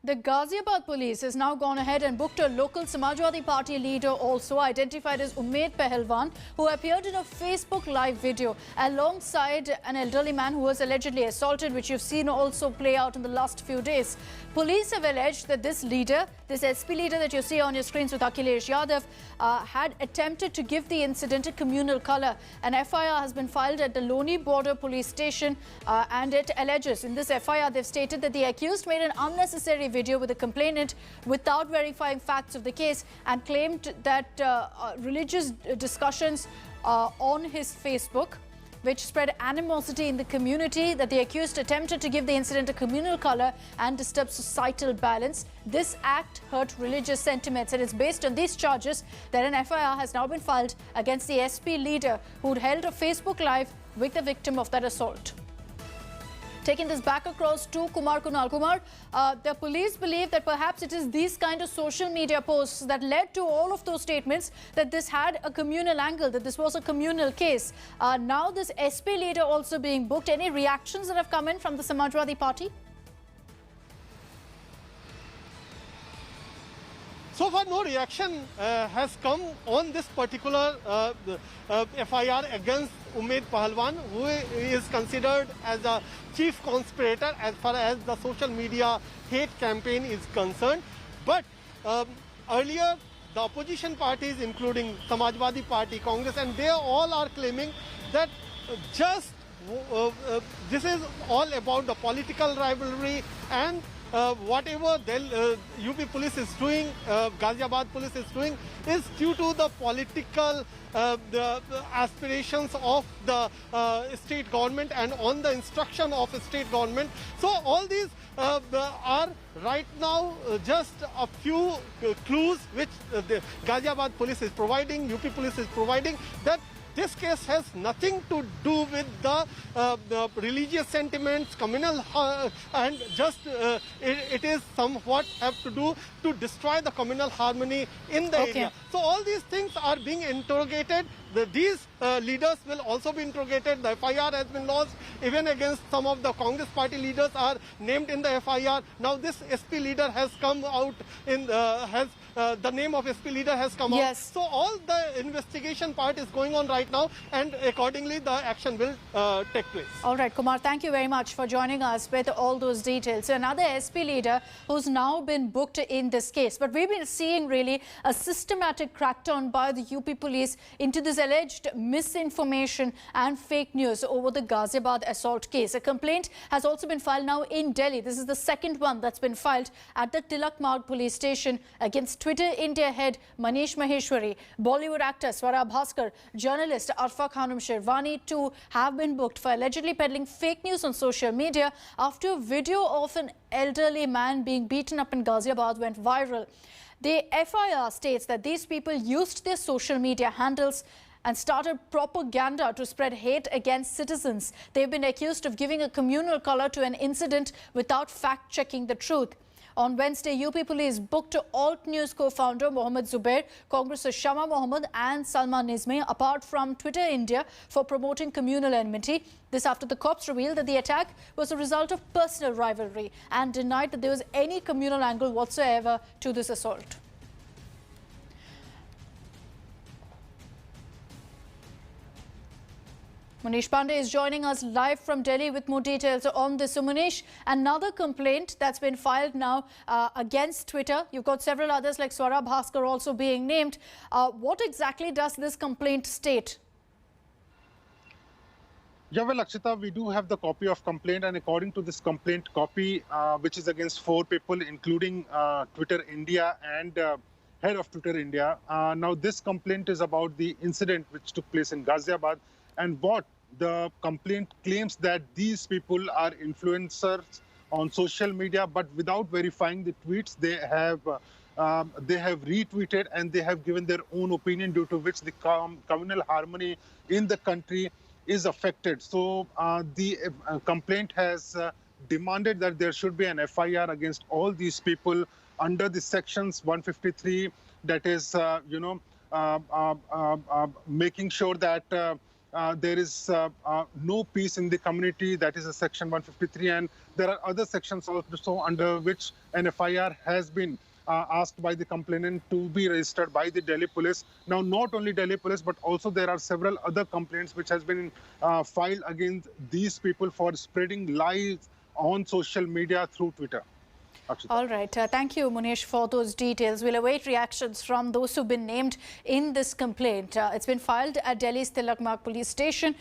The Ghaziabad police has now gone ahead and booked a local Samajwadi Party leader, also identified as Umaid Pahalwan, who appeared in a Facebook live video alongside an elderly man who was allegedly assaulted, which you've seen also play out in the last few days. Police have alleged that this leader, this SP leader that you see on your screens with Akhilesh Yadav, had attempted to give the incident a communal colour. An FIR has been filed at the Loni Border Police Station and it alleges in this FIR they've stated that the accused made an unnecessary video with the complainant without verifying facts of the case and claimed that religious discussions on his Facebook, which spread animosity in the community, that the accused attempted to give the incident a communal colour and disturb societal balance. This act hurt religious sentiments, and it's based on these charges that an FIR has now been filed against the SP leader who'd held a Facebook Live with the victim of that assault. Taking this back across to Kumar Kunal. Kumar, the police believe that perhaps it is these kind of social media posts that led to all of those statements that this had a communal angle, that this was a communal case. Now this SP leader also being booked. Any reactions that have come in from the Samajwadi Party? So far, no reaction has come on this particular FIR against Umaid Pahalwan, who is considered as a chief conspirator as far as the social media hate campaign is concerned. But earlier, the opposition parties, including Samajwadi Party, Congress, and they all are claiming that this is all about the political rivalry and whatever UP police is doing, Ghaziabad police is doing, is due to the political the aspirations of the state government and on the instruction of the state government. So all these are right now just a few clues which the Ghaziabad police is providing, UP police is providing, that this case has nothing to do with the religious sentiments, communal, and just it is somewhat have to do to destroy the communal harmony in the area. So all these things are being interrogated. These leaders will also be interrogated. The FIR has been lodged. Even against some of the Congress party leaders are named in the FIR. Now this SP leader has come out in the name of SP leader has come out. So all the investigation part is going on right now, and accordingly the action will take place. All right, Kumar, thank you very much for joining us with all those details. So another SP leader who's now been booked in this case. But we've been seeing really a systematic crackdown by the UP police into this alleged misinformation and fake news over the Ghaziabad assault case. A complaint has also been filed now in Delhi. This is the second one that's been filed at the Tilak Marg police station against Twitter India head Manish Maheshwari, Bollywood actor Swara Bhaskar, journalist Arfa Khanum Sherwani too have been booked for allegedly peddling fake news on social media after a video of an elderly man being beaten up in Ghaziabad went viral. The FIR states that these people used their social media handles and started propaganda to spread hate against citizens. They've been accused of giving a communal colour to an incident without fact-checking the truth. On Wednesday, UP police booked Alt News co-founder Mohammed Zubair, Congress's Shama Mohammed and Salman Nizmi, apart from Twitter India, for promoting communal enmity. This after the cops revealed that the attack was a result of personal rivalry and denied that there was any communal angle whatsoever to this assault. Manish Pandey is joining us live from Delhi with more details on this. So Manish, another complaint that's been filed now against Twitter. You've got several others like Swara Bhaskar also being named. What exactly does this complaint state? Yeah, well, Akshita, we do have the copy of complaint, and according to this complaint copy, which is against 4 people, including Twitter India and head of Twitter India. Now, this complaint is about the incident which took place in Ghaziabad, and what the complaint claims that these people are influencers on social media, but without verifying the tweets, they have retweeted and they have given their own opinion, due to which the communal harmony in the country is affected. So the complaint has demanded that there should be an FIR against all these people under the sections 153, that is, making sure that there is no peace in the community. That is a section 153, and there are other sections also under which an FIR has been asked by the complainant to be registered by the Delhi police. Now, not only Delhi police, but also there are several other complaints which has been filed against these people for spreading lies on social media through Twitter. Akshita. All right. Thank you, Munish, for those details. We'll await reactions from those who've been named in this complaint. It's been filed at Delhi's Tilak Marg police station.